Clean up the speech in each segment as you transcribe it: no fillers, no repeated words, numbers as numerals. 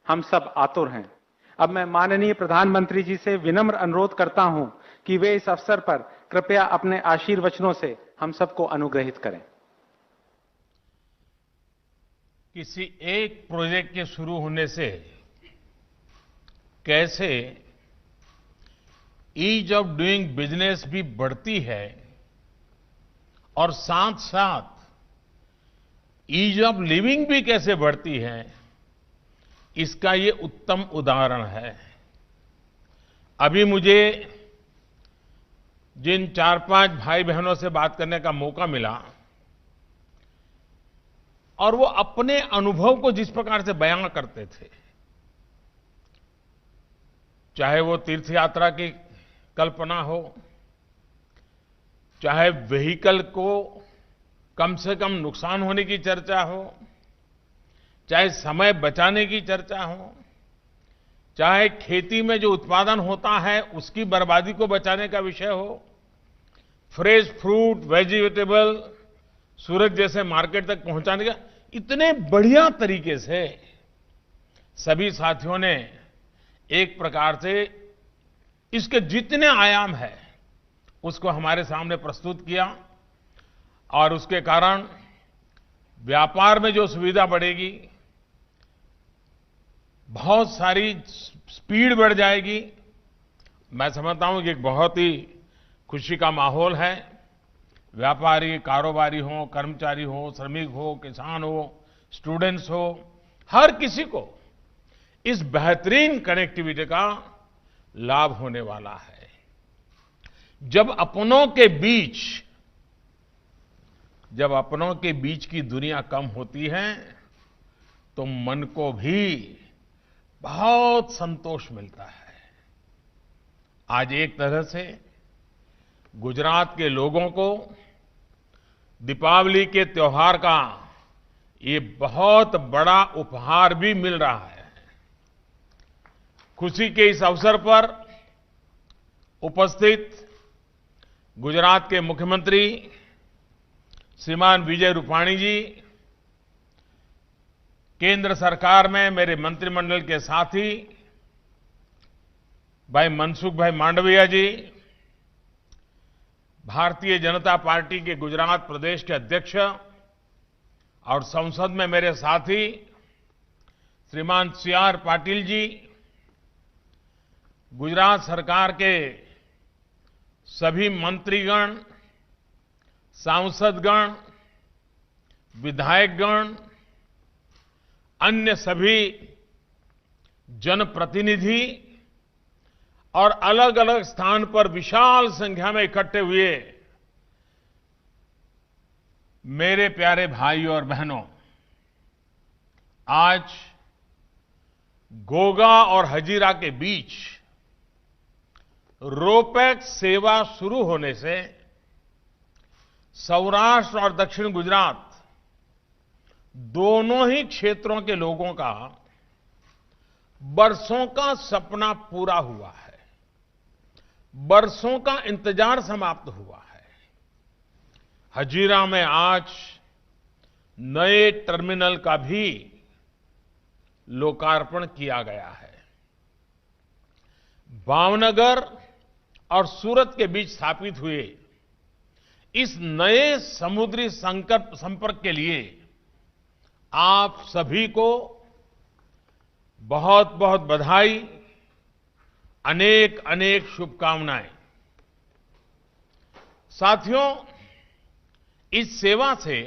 हम सब आतुर हैं। अब मैं माननीय प्रधानमंत्री जी से विनम्र अनुरोध करता हूं कि वे इस अवसर पर कृपया अपने आशीर्वचनों से हम सबको अनुग्रहित करें। किसी एक प्रोजेक्ट के शुरू होने से कैसे ईज ऑफ डूइंग बिजनेस भी बढ़ती है और साथ साथ ईज ऑफ लिविंग भी कैसे बढ़ती है, इसका ये उत्तम उदाहरण है। अभी मुझे जिन 4-5 भाई बहनों से बात करने का मौका मिला और वो अपने अनुभव को जिस प्रकार से बयां करते थे, चाहे वो तीर्थ यात्रा की कल्पना हो, चाहे व्हीकल को कम से कम नुकसान होने की चर्चा हो, चाहे समय बचाने की चर्चा हो, चाहे खेती में जो उत्पादन होता है उसकी बर्बादी को बचाने का विषय हो, फ्रेश फ्रूट वेजिटेबल सूरत जैसे मार्केट तक पहुंचाने का, इतने बढ़िया तरीके से सभी साथियों ने एक प्रकार से इसके जितने आयाम हैं उसको हमारे सामने प्रस्तुत किया और उसके कारण व्यापार में जो सुविधा बढ़ेगी, बहुत सारी स्पीड बढ़ जाएगी। मैं समझता हूं कि एक बहुत ही खुशी का माहौल है। व्यापारी, कारोबारी हो, कर्मचारी हो, श्रमिक हो, किसान हो, स्टूडेंट्स हो, हर किसी को इस बेहतरीन कनेक्टिविटी का लाभ होने वाला है। जब अपनों के बीच की दुनिया कम होती है तो मन को भी बहुत संतोष मिलता है। आज एक तरह से गुजरात के लोगों को दीपावली के त्योहार का ये बहुत बड़ा उपहार भी मिल रहा है। खुशी के इस अवसर पर उपस्थित गुजरात के मुख्यमंत्री श्रीमान विजय रूपाणी जी, केंद्र सरकार में मेरे मंत्रिमंडल के साथी भाई मनसुख भाई मांडविया जी, भारतीय जनता पार्टी के गुजरात प्रदेश के अध्यक्ष और संसद में मेरे साथी श्रीमान सी.आर. पाटिल जी, गुजरात सरकार के सभी मंत्रीगण, सांसदगण, विधायकगण, अन्य सभी जनप्रतिनिधि और अलग अलग स्थान पर विशाल संख्या में इकट्ठे हुए मेरे प्यारे भाइयों और बहनों, आज गोगा और हजीरा के बीच रोपैक्स सेवा शुरू होने से सौराष्ट्र और दक्षिण गुजरात दोनों ही क्षेत्रों के लोगों का बरसों का सपना पूरा हुआ है, बरसों का इंतजार समाप्त हुआ है। हजीरा में आज नए टर्मिनल का भी लोकार्पण किया गया है। भावनगर और सूरत के बीच स्थापित हुए इस नए समुद्री संपर्क के लिए आप सभी को बहुत बहुत बधाई, अनेक अनेक शुभकामनाएं। साथियों, इस सेवा से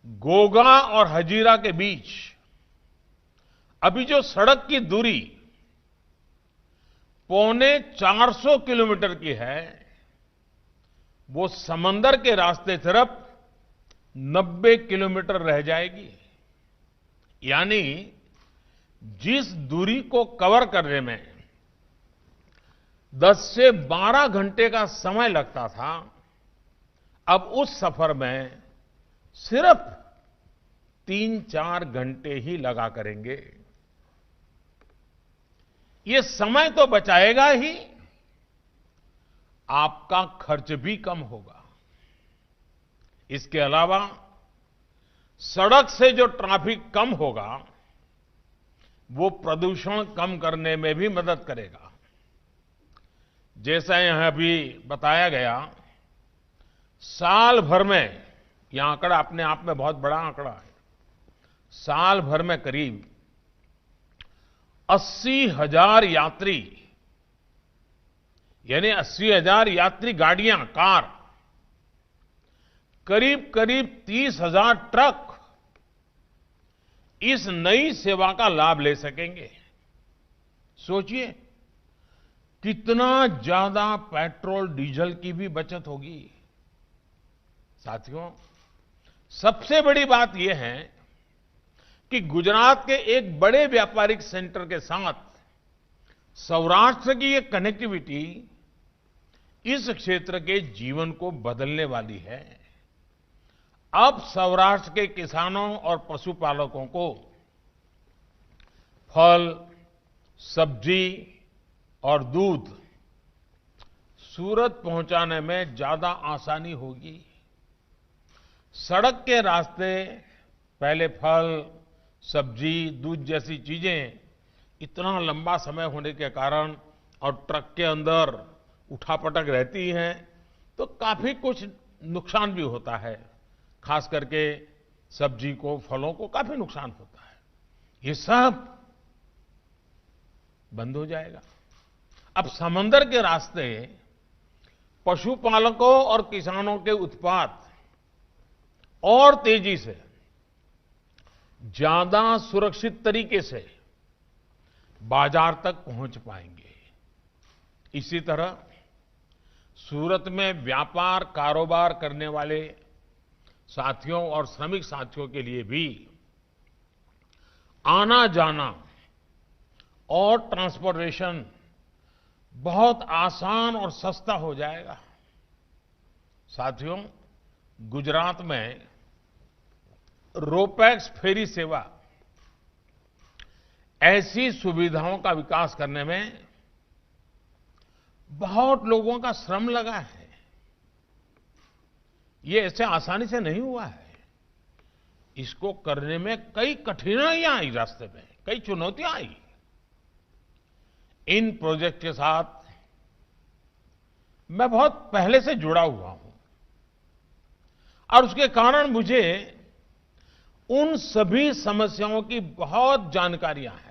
गोगा और हजीरा के बीच अभी जो सड़क की दूरी 450 किलोमीटर की है, वो समंदर के रास्ते तरफ 90 किलोमीटर रह जाएगी। यानी जिस दूरी को कवर करने में 10 से 12 घंटे का समय लगता था, अब उस सफर में सिर्फ 3-4 घंटे ही लगा करेंगे। ये समय तो बचाएगा ही, आपका खर्च भी कम होगा। इसके अलावा सड़क से जो ट्रैफिक कम होगा, वो प्रदूषण कम करने में भी मदद करेगा। जैसा यहां अभी बताया गया, साल भर में, यह आंकड़ा अपने आप में बहुत बड़ा आंकड़ा है, साल भर में करीब 80,000 यात्री, यानी 80,000 यात्री गाड़ियां, कार, करीब करीब 30,000 ट्रक इस नई सेवा का लाभ ले सकेंगे। सोचिए कितना ज्यादा पेट्रोल डीजल की भी बचत होगी। साथियों, सबसे बड़ी बात यह है कि गुजरात के एक बड़े व्यापारिक सेंटर के साथ सौराष्ट्र की ये कनेक्टिविटी इस क्षेत्र के जीवन को बदलने वाली है। अब सौराष्ट्र के किसानों और पशुपालकों को फल, सब्जी और दूध सूरत पहुंचाने में ज्यादा आसानी होगी। सड़क के रास्ते पहले फल, सब्जी, दूध जैसी चीजें इतना लंबा समय होने के कारण और ट्रक के अंदर उठापटक रहती हैं, तो काफी कुछ नुकसान भी होता है। खास करके सब्जी को, फलों को काफी नुकसान होता है। ये सब बंद हो जाएगा। अब समंदर के रास्ते पशुपालकों और किसानों के उत्पाद और तेजी से, ज्यादा सुरक्षित तरीके से बाजार तक पहुंच पाएंगे। इसी तरह सूरत में व्यापार कारोबार करने वाले साथियों और श्रमिक साथियों के लिए भी आना जाना और ट्रांसपोर्टेशन बहुत आसान और सस्ता हो जाएगा। साथियों, गुजरात में रोपैक्स फेरी सेवा ऐसी सुविधाओं का विकास करने में बहुत लोगों का श्रम लगा है। ये ऐसे आसानी से नहीं हुआ है। इसको करने में कई कठिनाइयां आई, रास्ते में कई चुनौतियां आई। इन प्रोजेक्ट के साथ मैं बहुत पहले से जुड़ा हुआ हूं और उसके कारण मुझे उन सभी समस्याओं की बहुत जानकारियां हैं।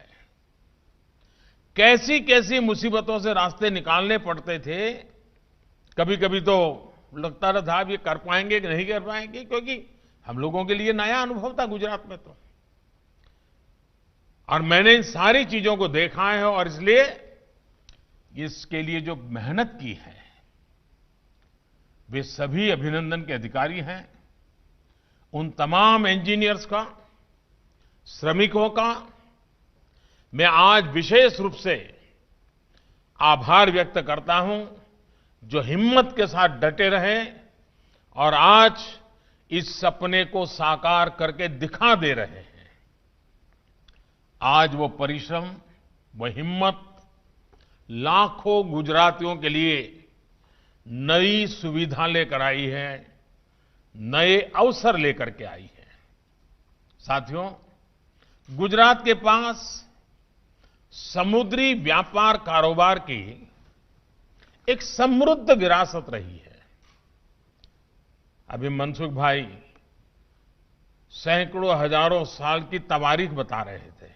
कैसी कैसी मुसीबतों से रास्ते निकालने पड़ते थे। कभी कभी तो लगता था आप ये कर पाएंगे कि नहीं कर पाएंगे, क्योंकि हम लोगों के लिए नया अनुभव था गुजरात में तो। और मैंने इन सारी चीजों को देखा है और इसलिए इसके लिए जो मेहनत की है, वे सभी अभिनंदन के अधिकारी हैं। उन तमाम इंजीनियर्स का, श्रमिकों का मैं आज विशेष रूप से आभार व्यक्त करता हूं, जो हिम्मत के साथ डटे रहे और आज इस सपने को साकार करके दिखा दे रहे हैं। आज वो परिश्रम, वो हिम्मत लाखों गुजरातियों के लिए नई सुविधा लेकर आई है, नए अवसर लेकर के आई है। साथियों, गुजरात के पास समुद्री व्यापार कारोबार की एक समृद्ध विरासत रही है। अभी मनसुख भाई सैकड़ों हजारों साल की तवारीख बता रहे थे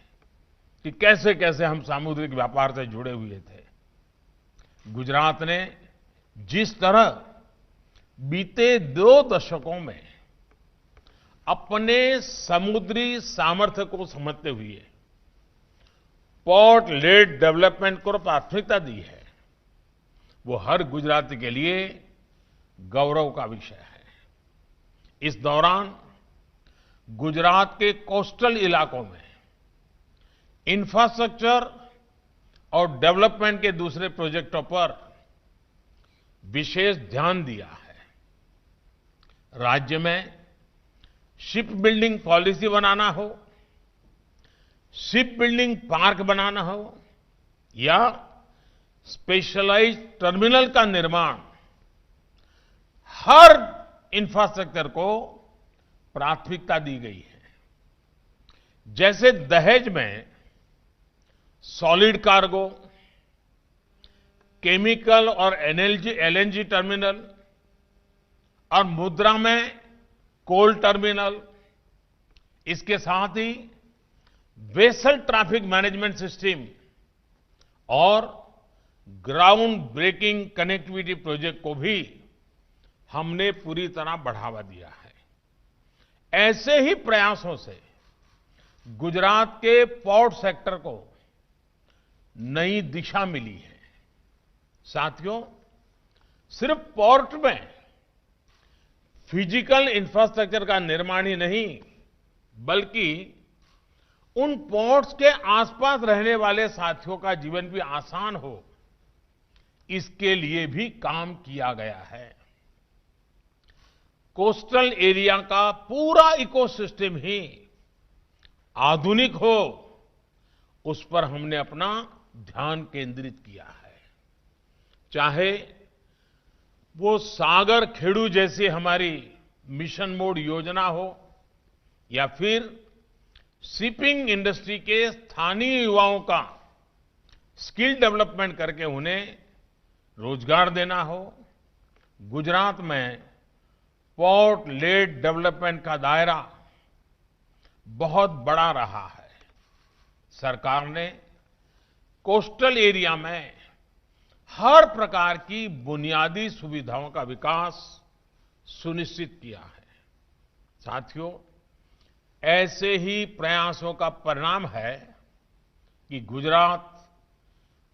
कि कैसे कैसे हम सामुद्रिक व्यापार से जुड़े हुए थे। गुजरात ने जिस तरह बीते 2 दशकों में अपने समुद्री सामर्थ्य को समझते हुए पोर्ट लेड डेवलपमेंट को प्राथमिकता दी है, वो हर गुजराती के लिए गौरव का विषय है। इस दौरान गुजरात के कोस्टल इलाकों में इंफ्रास्ट्रक्चर और डेवलपमेंट के दूसरे प्रोजेक्टों पर विशेष ध्यान दिया है। राज्य में शिप बिल्डिंग पॉलिसी बनाना हो, शिप बिल्डिंग पार्क बनाना हो या स्पेशलाइज्ड टर्मिनल का निर्माण, हर इंफ्रास्ट्रक्चर को प्राथमिकता दी गई है। जैसे दहेज में सॉलिड कार्गो, केमिकल और एलएनजी टर्मिनल और मुद्रा में कोल टर्मिनल, इसके साथ ही वेसल ट्रैफिक मैनेजमेंट सिस्टम और ग्राउंड ब्रेकिंग कनेक्टिविटी प्रोजेक्ट को भी हमने पूरी तरह बढ़ावा दिया है। ऐसे ही प्रयासों से गुजरात के पोर्ट सेक्टर को नई दिशा मिली है। साथियों, सिर्फ पोर्ट में फिजिकल इंफ्रास्ट्रक्चर का निर्माण ही नहीं, बल्कि उन पोर्ट्स के आसपास रहने वाले साथियों का जीवन भी आसान हो, इसके लिए भी काम किया गया है। कोस्टल एरिया का पूरा इकोसिस्टम ही आधुनिक हो, उस पर हमने अपना ध्यान केंद्रित किया है। चाहे वो सागर खेड़ू जैसी हमारी मिशन मोड योजना हो, या फिर शिपिंग इंडस्ट्री के स्थानीय युवाओं का स्किल डेवलपमेंट करके उन्हें रोजगार देना हो, गुजरात में पोर्ट लेड डेवलपमेंट का दायरा बहुत बड़ा रहा है। सरकार ने कोस्टल एरिया में हर प्रकार की बुनियादी सुविधाओं का विकास सुनिश्चित किया है। साथियों, ऐसे ही प्रयासों का परिणाम है कि गुजरात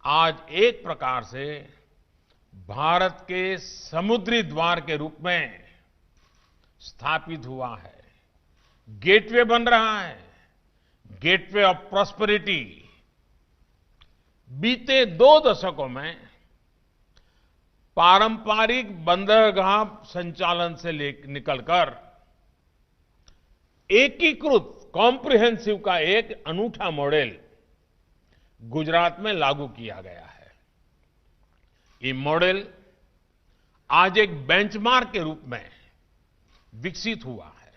आज एक प्रकार से भारत के समुद्री द्वार के रूप में स्थापित हुआ है, गेटवे बन रहा है, गेटवे ऑफ प्रॉस्पेरिटी। बीते 2 दशकों में पारंपरिक बंदरगाह संचालन से निकलकर एकीकृत कॉम्प्रिहेंसिव का एक अनूठा मॉडल गुजरात में लागू किया गया है। ये मॉडल आज एक बेंचमार्क के रूप में विकसित हुआ है।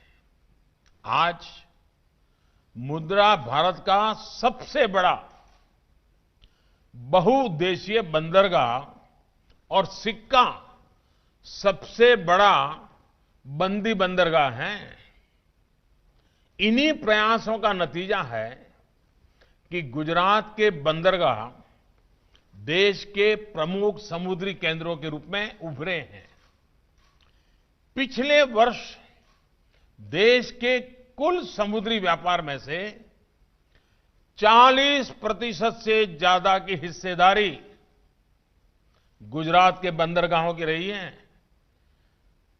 आज मुद्रा भारत का सबसे बड़ा बहुउद्देशीय बंदरगाह और सिक्का सबसे बड़ा बंदी बंदरगाह है। इन्हीं प्रयासों का नतीजा है कि गुजरात के बंदरगाह देश के प्रमुख समुद्री केंद्रों के रूप में उभरे हैं। पिछले वर्ष देश के कुल समुद्री व्यापार में से 40% से ज्यादा की हिस्सेदारी गुजरात के बंदरगाहों की रही है।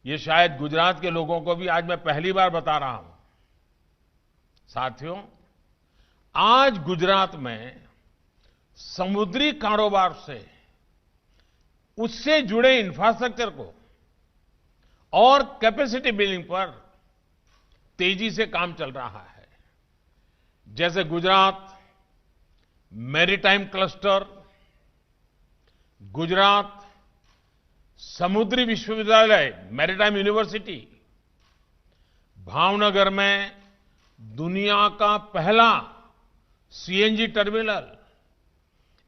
ये शायद गुजरात के लोगों को भी आज मैं पहली बार बता रहा हूं। साथियों, आज गुजरात में समुद्री कारोबार से उससे जुड़े इंफ्रास्ट्रक्चर को और कैपेसिटी बिल्डिंग पर तेजी से काम चल रहा है। जैसे गुजरात मैरीटाइम क्लस्टर, गुजरात समुद्री विश्वविद्यालय मैरीटाइम यूनिवर्सिटी, भावनगर में दुनिया का पहला सीएनजी टर्मिनल,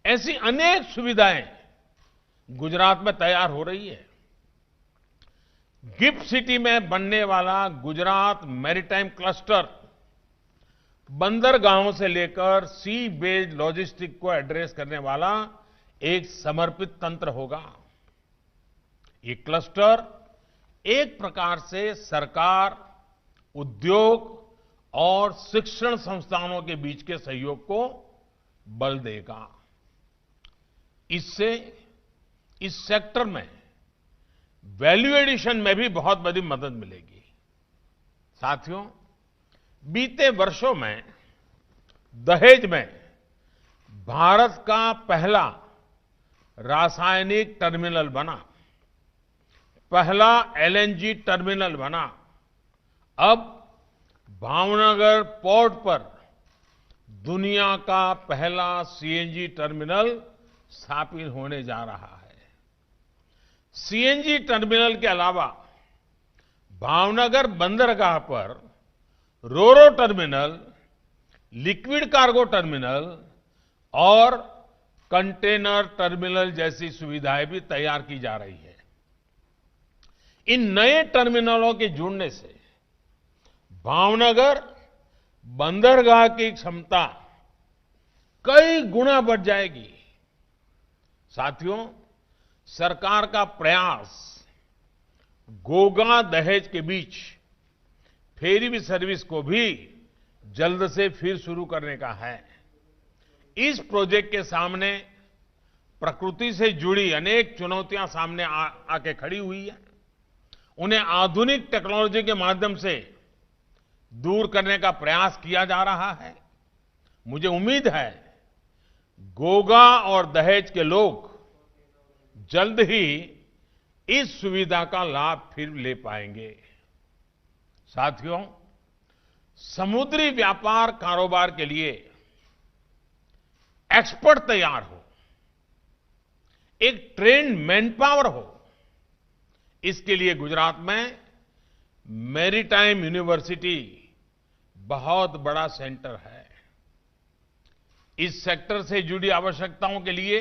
ऐसी अनेक सुविधाएं गुजरात में तैयार हो रही है। गिफ्ट सिटी में बनने वाला गुजरात मैरीटाइम क्लस्टर बंदरगाहों से लेकर सी बेस्ड लॉजिस्टिक को एड्रेस करने वाला एक समर्पित तंत्र होगा। ये क्लस्टर एक प्रकार से सरकार, उद्योग और शिक्षण संस्थानों के बीच के सहयोग को बल देगा। इससे इस सेक्टर में वैल्यू एडिशन में भी बहुत बड़ी मदद मिलेगी। साथियों, बीते वर्षों में दहेज में भारत का पहला रासायनिक टर्मिनल बना, पहला एलएनजी टर्मिनल बना। अब भावनगर पोर्ट पर दुनिया का पहला सीएनजी टर्मिनल स्थापित होने जा रहा है। सीएनजी टर्मिनल के अलावा भावनगर बंदरगाह पर रोरो टर्मिनल, लिक्विड कार्गो टर्मिनल और कंटेनर टर्मिनल जैसी सुविधाएं भी तैयार की जा रही है। इन नए टर्मिनलों के जुड़ने से भावनगर बंदरगाह की क्षमता कई गुना बढ़ जाएगी। साथियों, सरकार का प्रयास गोगा दहेज के बीच फेरी सर्विस को भी जल्द से फिर शुरू करने का है। इस प्रोजेक्ट के सामने प्रकृति से जुड़ी अनेक चुनौतियां सामने आके खड़ी हुई है। उन्हें आधुनिक टेक्नोलॉजी के माध्यम से दूर करने का प्रयास किया जा रहा है। मुझे उम्मीद है गोगा और दहेज के लोग जल्द ही इस सुविधा का लाभ फिर ले पाएंगे। साथियों, समुद्री व्यापार कारोबार के लिए एक्सपर्ट तैयार हो, एक ट्रेन्ड मैन पावर हो, इसके लिए गुजरात में मैरीटाइम यूनिवर्सिटी बहुत बड़ा सेंटर है। इस सेक्टर से जुड़ी आवश्यकताओं के लिए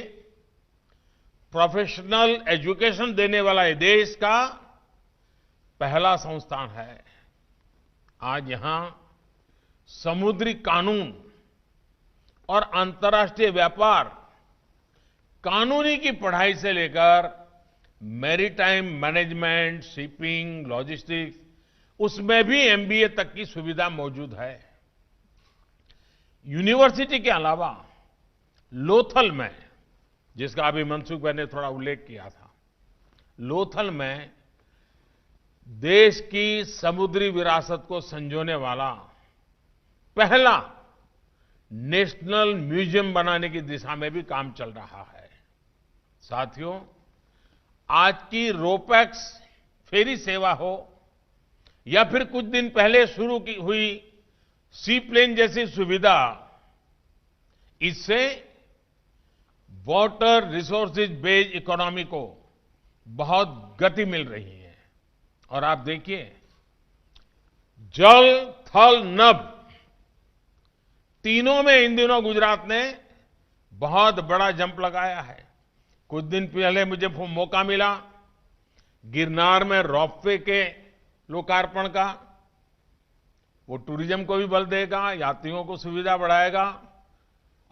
प्रोफेशनल एजुकेशन देने वाला ये देश का पहला संस्थान है। आज यहां समुद्री कानून और अंतर्राष्ट्रीय व्यापार, कानूनी की पढ़ाई से लेकर मैरीटाइम मैनेजमेंट, शिपिंग, लॉजिस्टिक्स, उसमें भी एमबीए तक की सुविधा मौजूद है। यूनिवर्सिटी के अलावा लोथल में, जिसका अभी मनसुख भाई ने थोड़ा उल्लेख किया था, लोथल में देश की समुद्री विरासत को संजोने वाला पहला नेशनल म्यूजियम बनाने की दिशा में भी काम चल रहा है। साथियों, आज की रोपैक्स फेरी सेवा हो या फिर कुछ दिन पहले शुरू की हुई सी प्लेन जैसी सुविधा, इससे वाटर रिसोर्सेज बेस्ड इकोनॉमी को बहुत गति मिल रही है। और आप देखिए, जल, थल, नभ, तीनों में इन दिनों गुजरात ने बहुत बड़ा जंप लगाया है। कुछ दिन पहले मुझे मौका मिला गिरनार में रोपवे के लोकार्पण का। वो टूरिज्म को भी बल देगा, यात्रियों को सुविधा बढ़ाएगा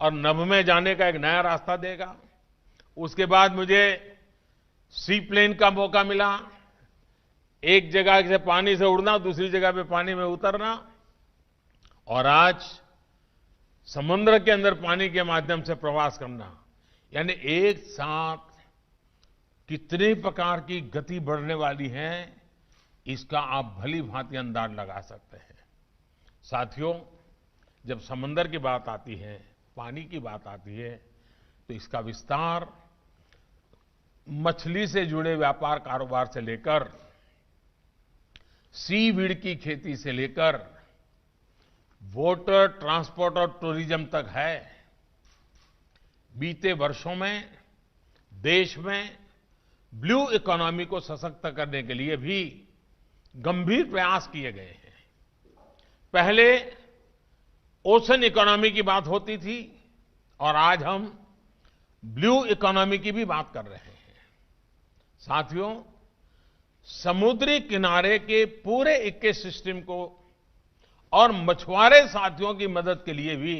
और नभ में जाने का एक नया रास्ता देगा। उसके बाद मुझे सी प्लेन का मौका मिला, एक जगह से पानी से उड़ना, दूसरी जगह पे पानी में उतरना, और आज समुद्र के अंदर पानी के माध्यम से प्रवास करना। यानी एक साथ कितने प्रकार की गति बढ़ने वाली है, इसका आप भली भांति अंदाज लगा सकते हैं। साथियों, जब समंदर की बात आती है, पानी की बात आती है, तो इसका विस्तार मछली से जुड़े व्यापार कारोबार से लेकर सीवीड की खेती से लेकर वाटर ट्रांसपोर्ट और टूरिज्म तक है। बीते वर्षों में देश में ब्लू इकोनॉमी को सशक्त करने के लिए भी गंभीर प्रयास किए गए हैं। पहले ओशन इकोनॉमी की बात होती थी और आज हम ब्लू इकोनॉमी की भी बात कर रहे हैं। साथियों, समुद्री किनारे के पूरे इकोसिस्टम को और मछुआरे साथियों की मदद के लिए भी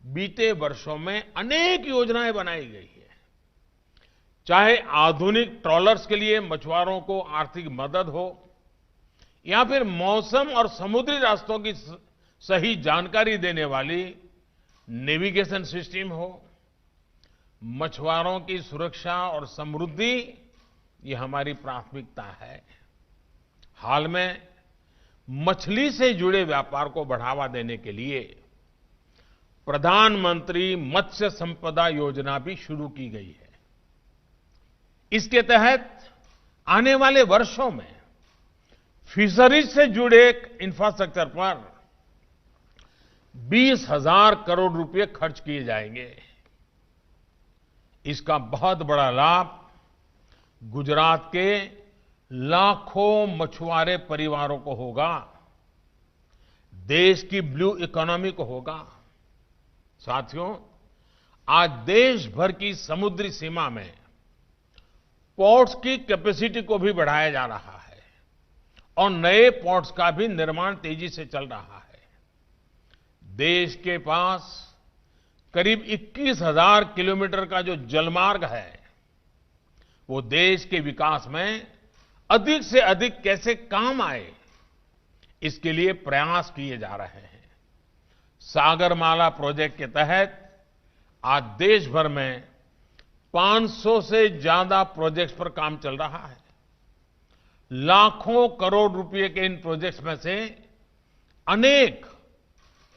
बीते वर्षों में अनेक योजनाएं बनाई गई है। चाहे आधुनिक ट्रॉलर्स के लिए मछुआरों को आर्थिक मदद हो, या फिर मौसम और समुद्री रास्तों की सही जानकारी देने वाली नेविगेशन सिस्टम हो, मछुआरों की सुरक्षा और समृद्धि, ये हमारी प्राथमिकता है। हाल में मछली से जुड़े व्यापार को बढ़ावा देने के लिए प्रधानमंत्री मत्स्य संपदा योजना भी शुरू की गई है। इसके तहत आने वाले वर्षों में फिशरीज से जुड़े इंफ्रास्ट्रक्चर पर 20,000 करोड़ रुपए खर्च किए जाएंगे। इसका बहुत बड़ा लाभ गुजरात के लाखों मछुआरे परिवारों को होगा, देश की ब्लू इकोनॉमी को होगा। साथियों, आज देश भर की समुद्री सीमा में पोर्ट्स की कैपेसिटी को भी बढ़ाया जा रहा है और नए पोर्ट्स का भी निर्माण तेजी से चल रहा है। देश के पास करीब 21,000 किलोमीटर का जो जलमार्ग है, वो देश के विकास में अधिक से अधिक कैसे काम आए, इसके लिए प्रयास किए जा रहे हैं। सागरमाला प्रोजेक्ट के तहत आज देश भर में 500 से ज्यादा प्रोजेक्ट्स पर काम चल रहा है। लाखों करोड़ रुपए के इन प्रोजेक्ट्स में से अनेक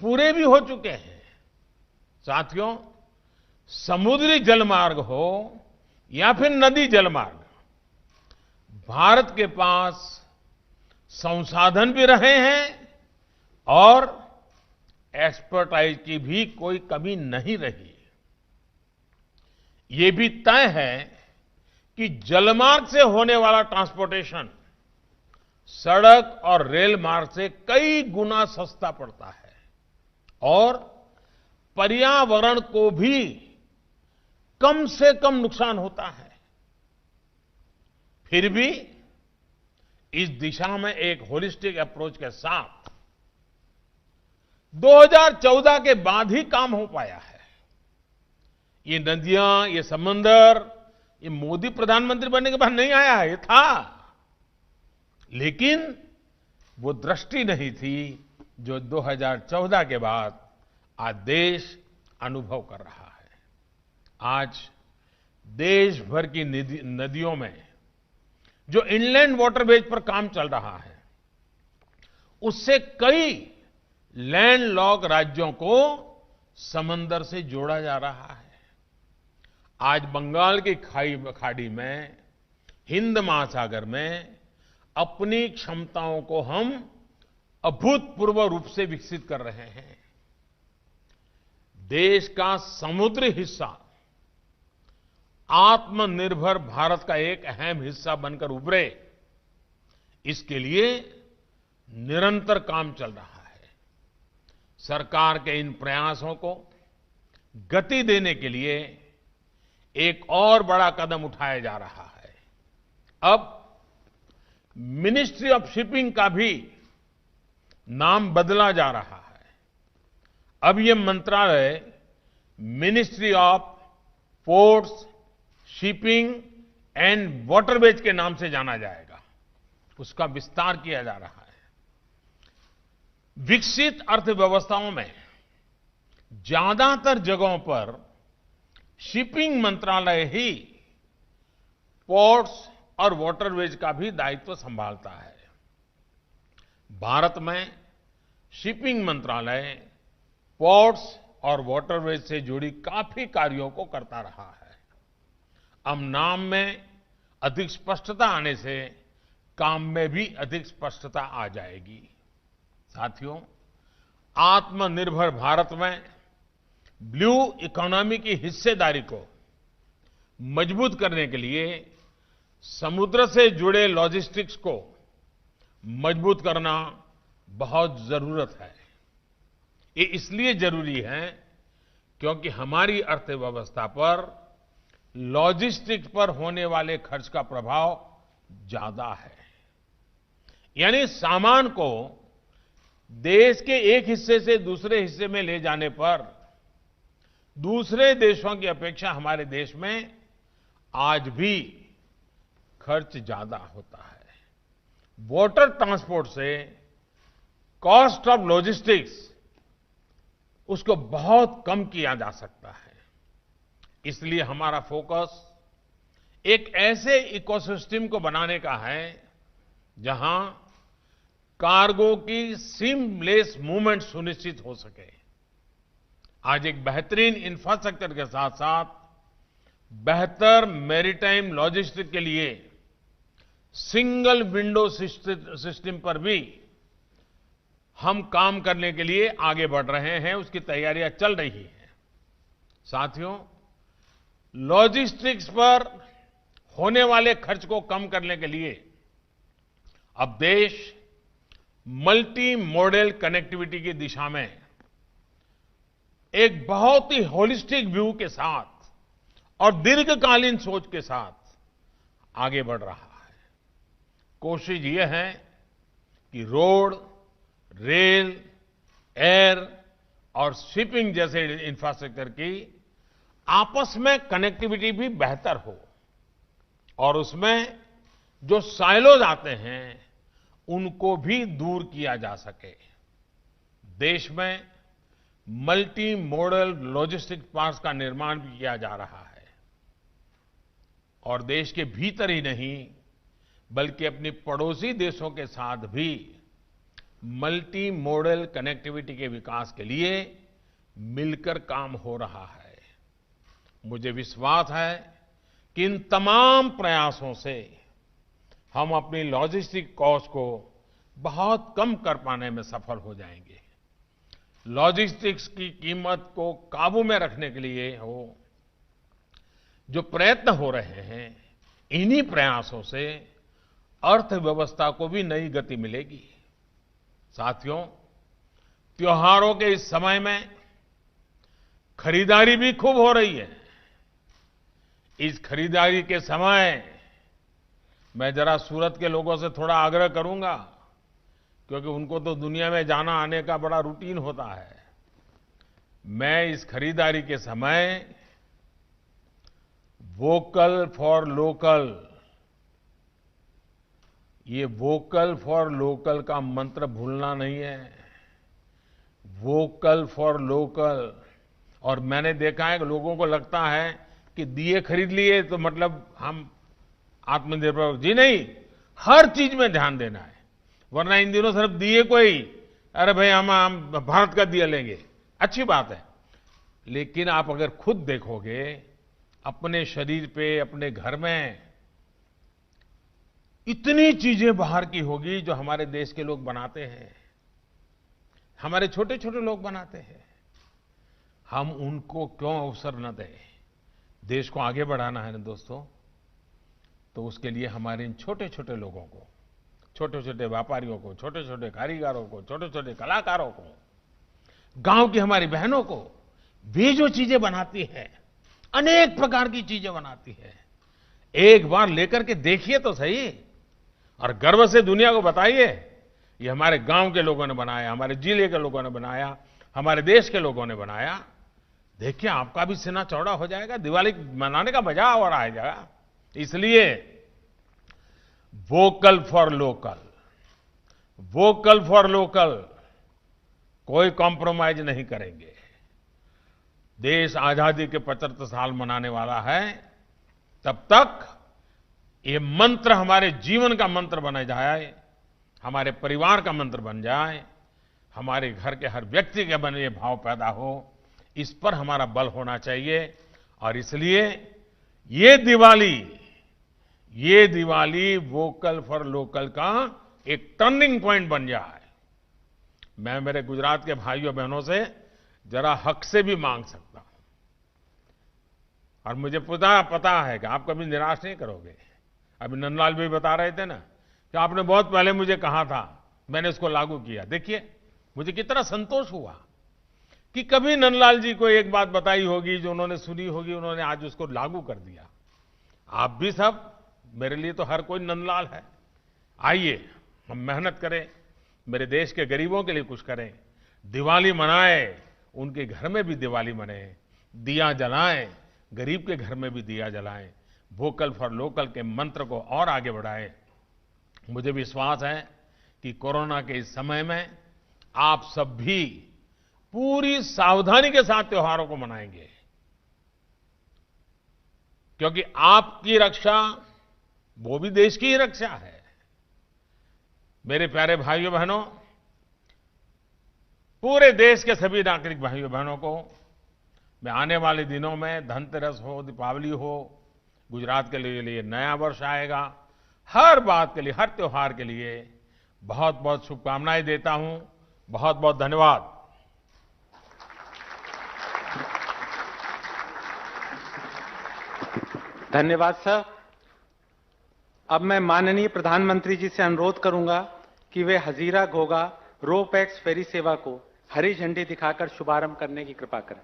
पूरे भी हो चुके हैं। साथियों, समुद्री जलमार्ग हो या फिर नदी जलमार्ग, भारत के पास संसाधन भी रहे हैं और एक्सपर्टाइज की भी कोई कमी नहीं रही। ये भी तय है कि जलमार्ग से होने वाला ट्रांसपोर्टेशन सड़क और रेल मार्ग से कई गुना सस्ता पड़ता है और पर्यावरण को भी कम से कम नुकसान होता है। फिर भी इस दिशा में एक होलिस्टिक अप्रोच के साथ 2014 के बाद ही काम हो पाया है। ये नदियां, ये समंदर, ये मोदी प्रधानमंत्री बनने के बाद नहीं आया है, ये था, लेकिन वो दृष्टि नहीं थी जो 2014 के बाद आज देश अनुभव कर रहा है। आज देश भर की नदियों में जो इनलैंड वाटरवेज पर काम चल रहा है, उससे कई लैंडलॉक राज्यों को समंदर से जोड़ा जा रहा है। आज बंगाल की खाड़ी में, हिंद महासागर में अपनी क्षमताओं को हम अभूतपूर्व रूप से विकसित कर रहे हैं। देश का समुद्री हिस्सा आत्मनिर्भर भारत का एक अहम हिस्सा बनकर उभरे, इसके लिए निरंतर काम चल रहा है। सरकार के इन प्रयासों को गति देने के लिए एक और बड़ा कदम उठाया जा रहा है। अब मिनिस्ट्री ऑफ शिपिंग का भी नाम बदला जा रहा है। अब ये मंत्रालय ministry of ports, shipping and waterways के नाम से जाना जाएगा। उसका विस्तार किया जा रहा है। विकसित अर्थव्यवस्थाओं में ज्यादातर जगहों पर शिपिंग मंत्रालय ही पोर्ट्स और वाटरवेज का भी दायित्व संभालता है। भारत में शिपिंग मंत्रालय पोर्ट्स और वाटरवेज से जुड़ी काफी कार्यों को करता रहा है। अब नाम में अधिक स्पष्टता आने से काम में भी अधिक स्पष्टता आ जाएगी। साथियों, आत्मनिर्भर भारत में ब्लू इकोनॉमी की हिस्सेदारी को मजबूत करने के लिए समुद्र से जुड़े लॉजिस्टिक्स को मजबूत करना बहुत जरूरत है। ये इसलिए जरूरी है क्योंकि हमारी अर्थव्यवस्था पर लॉजिस्टिक्स पर होने वाले खर्च का प्रभाव ज्यादा है। यानी सामान को देश के एक हिस्से से दूसरे हिस्से में ले जाने पर दूसरे देशों की अपेक्षा हमारे देश में आज भी खर्च ज्यादा होता है। वाटर ट्रांसपोर्ट से कॉस्ट ऑफ लॉजिस्टिक्स उसको बहुत कम किया जा सकता है। इसलिए हमारा फोकस एक ऐसे इकोसिस्टम को बनाने का है जहां कार्गो की सीमलेस मूवमेंट सुनिश्चित हो सके। आज एक बेहतरीन इंफ्रास्ट्रक्चर के साथ साथ बेहतर मैरीटाइम लॉजिस्टिक के लिए सिंगल विंडो सिस्टम पर भी हम काम करने के लिए आगे बढ़ रहे हैं, उसकी तैयारियां चल रही हैं। साथियों, लॉजिस्टिक्स पर होने वाले खर्च को कम करने के लिए अब देश मल्टी मॉडल कनेक्टिविटी की दिशा में एक बहुत ही होलिस्टिक व्यू के साथ और दीर्घकालीन सोच के साथ आगे बढ़ रहा है। कोशिश ये है कि रोड, रेल, एयर और शिपिंग जैसे इंफ्रास्ट्रक्चर की आपस में कनेक्टिविटी भी बेहतर हो और उसमें जो साइलोज आते हैं उनको भी दूर किया जा सके। देश में मल्टी मॉडल लॉजिस्टिक पार्क्स का निर्माण भी किया जा रहा है और देश के भीतर ही नहीं बल्कि अपनी पड़ोसी देशों के साथ भी मल्टी मॉडल कनेक्टिविटी के विकास के लिए मिलकर काम हो रहा है। मुझे विश्वास है कि इन तमाम प्रयासों से हम अपनी लॉजिस्टिक कॉस्ट को बहुत कम कर पाने में सफल हो जाएंगे। लॉजिस्टिक्स की कीमत को काबू में रखने के लिए जो प्रयत्न हो रहे हैं, इन्हीं प्रयासों से अर्थव्यवस्था को भी नई गति मिलेगी। साथियों, त्योहारों के इस समय में खरीदारी भी खूब हो रही है। इस खरीदारी के समय मैं जरा सूरत के लोगों से थोड़ा आग्रह करूंगा, क्योंकि उनको तो दुनिया में जाना आने का बड़ा रूटीन होता है। मैं इस खरीदारी के समय वोकल फॉर लोकल, ये वोकल फॉर लोकल का मंत्र भूलना नहीं है। Vocal for local. और मैंने देखा है कि लोगों को लगता है कि दिए खरीद लिए तो मतलब हम आत्मनिर्भर, जी नहीं, हर चीज में ध्यान देना है। वरना इन दिनों सिर्फ दिए को ही, अरे भाई हम भारत का दिया लेंगे, अच्छी बात है, लेकिन आप अगर खुद देखोगे अपने शरीर पे, अपने घर में इतनी चीजें बाहर की होगी जो हमारे देश के लोग बनाते हैं, हमारे छोटे छोटे लोग बनाते हैं। हम उनको क्यों अवसर न दें? देश को आगे बढ़ाना है ना दोस्तों, तो उसके लिए हमारे इन छोटे छोटे लोगों को, छोटे छोटे व्यापारियों को, छोटे छोटे कारीगरों को, छोटे छोटे कलाकारों को, गांव की हमारी बहनों को, वे जो चीजें बनाती हैं, अनेक प्रकार की चीजें बनाती है, एक बार लेकर के देखिए तो सही और गर्व से दुनिया को बताइए ये हमारे गांव के लोगों ने बनाया, हमारे जिले के लोगों ने बनाया, हमारे देश के लोगों ने बनाया। देखिए आपका भी सीना चौड़ा हो जाएगा, दिवाली मनाने का मजा और आ जाएगा। इसलिए vocal for local, vocal for local, कोई कॉम्प्रोमाइज नहीं करेंगे। देश आजादी के 75 साल मनाने वाला है, तब तक ये मंत्र हमारे जीवन का मंत्र बन जाए, हमारे परिवार का मंत्र बन जाए, हमारे घर के हर व्यक्ति के मन ये भाव पैदा हो, इस पर हमारा बल होना चाहिए। और इसलिए ये दिवाली वोकल फॉर लोकल का एक टर्निंग पॉइंट बन जाए। मैं मेरे गुजरात के भाइयों बहनों से जरा हक से भी मांग सकता हूं, और मुझे पता है कि आप कभी निराश नहीं करोगे। अभी नंदलाल भी बता रहे थे ना कि आपने बहुत पहले मुझे कहा था, मैंने इसको लागू किया। देखिए मुझे कितना संतोष हुआ कि कभी नंदलाल जी को एक बात बताई होगी जो उन्होंने सुनी होगी, उन्होंने आज उसको लागू कर दिया। आप भी सब, मेरे लिए तो हर कोई नंदलाल है। आइए हम मेहनत करें, मेरे देश के गरीबों के लिए कुछ करें, दिवाली मनाएं, उनके घर में भी दिवाली मनाएं, दिया जलाएं, गरीब के घर में भी दिया जलाएं, वोकल फॉर लोकल के मंत्र को और आगे बढ़ाएं। मुझे विश्वास है कि कोरोना के इस समय में आप सब भी पूरी सावधानी के साथ त्योहारों को मनाएंगे, क्योंकि आपकी रक्षा वो भी देश की ही रक्षा है। मेरे प्यारे भाइयों बहनों, पूरे देश के सभी नागरिक भाइयों बहनों को मैं आने वाले दिनों में, धनतेरस हो, दीपावली हो, गुजरात के लिए नया वर्ष आएगा, हर बात के लिए, हर त्योहार के लिए बहुत बहुत शुभकामनाएं देता हूं। बहुत बहुत धन्यवाद। धन्यवाद सर। अब मैं माननीय प्रधानमंत्री जी से अनुरोध करूंगा कि वे Hazira Ghogha ro pax ferry सेवा को हरी झंडी दिखाकर शुभारंभ करने की कृपा करें।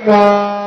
Yeah.